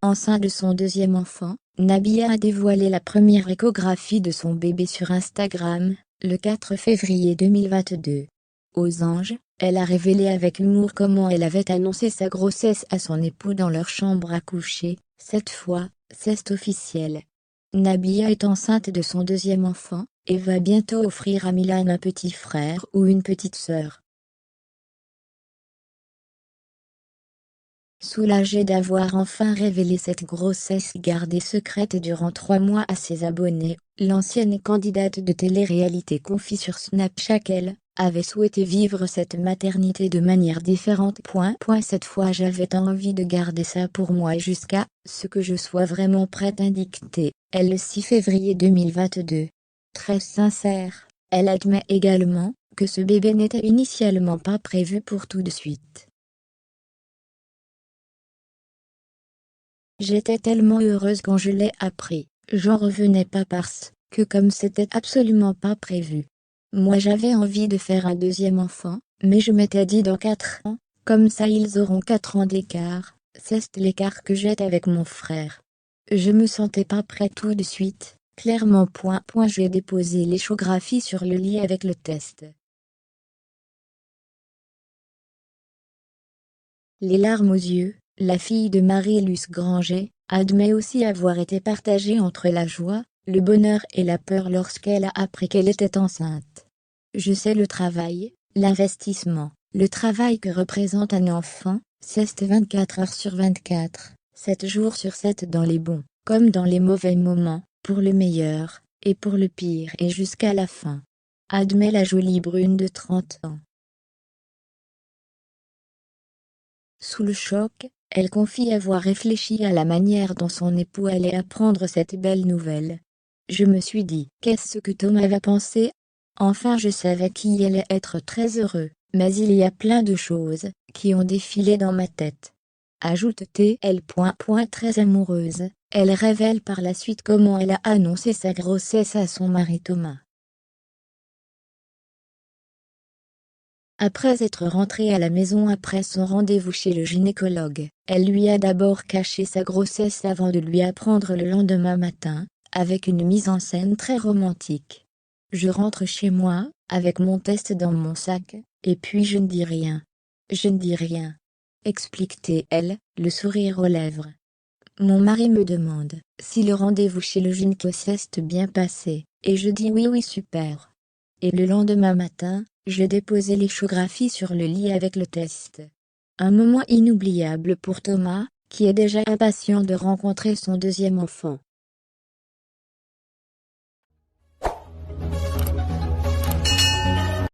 Enceinte de son deuxième enfant, Nabila a dévoilé la première échographie de son bébé sur Instagram, le 4 février 2022. Aux anges, elle a révélé avec humour comment elle avait annoncé sa grossesse à son époux dans leur chambre à coucher. Cette fois, c'est officiel. Nabila est enceinte de son deuxième enfant, et va bientôt offrir à Milan un petit frère ou une petite sœur. Soulagée d'avoir enfin révélé cette grossesse gardée secrète durant 3 mois à ses abonnés, l'ancienne candidate de télé-réalité confie sur Snapchat qu'elle avait souhaité vivre cette maternité de manière différente. Cette fois j'avais envie de garder ça pour moi jusqu'à ce que je sois vraiment prête, indiquait-elle le 6 février 2022. Très sincère, elle admet également que ce bébé n'était initialement pas prévu pour tout de suite. J'étais tellement heureuse quand je l'ai appris, j'en revenais pas parce que comme c'était absolument pas prévu. Moi j'avais envie de faire un deuxième enfant, mais je m'étais dit dans 4 ans, comme ça ils auront 4 ans d'écart, c'est l'écart que j'ai avec mon frère. Je me sentais pas prête tout de suite, clairement. J'ai déposé l'échographie sur le lit avec le test. Les larmes aux yeux, la fille de Marie-Luce Granger admet aussi avoir été partagée entre la joie, le bonheur et la peur lorsqu'elle a appris qu'elle était enceinte. Je sais le travail, l'investissement, le travail que représente un enfant, c'est 24 heures sur 24, 7 jours sur 7 dans les bons, comme dans les mauvais moments, pour le meilleur, et pour le pire et jusqu'à la fin. Admet la jolie brune de 30 ans. Sous le choc, elle confie avoir réfléchi à la manière dont son époux allait apprendre cette belle nouvelle. Je me suis dit, qu'est-ce que Thomas va penser? Enfin je savais qu'il allait être très heureux, mais il y a plein de choses qui ont défilé dans ma tête. Ajoute-t-elle. Très amoureuse, elle révèle par la suite comment elle a annoncé sa grossesse à son mari Thomas. Après être rentrée à la maison après son rendez-vous chez le gynécologue, elle lui a d'abord caché sa grossesse avant de lui apprendre le lendemain matin, avec une mise en scène très romantique. Je rentre chez moi, avec mon test dans mon sac, et puis je ne dis rien. Je ne dis rien. Explique-t-elle, le sourire aux lèvres. Mon mari me demande si le rendez-vous chez le gynéco s'est bien passé, et je dis oui super. Et le lendemain matin, je déposais l'échographie sur le lit avec le test. Un moment inoubliable pour Thomas, qui est déjà impatient de rencontrer son deuxième enfant.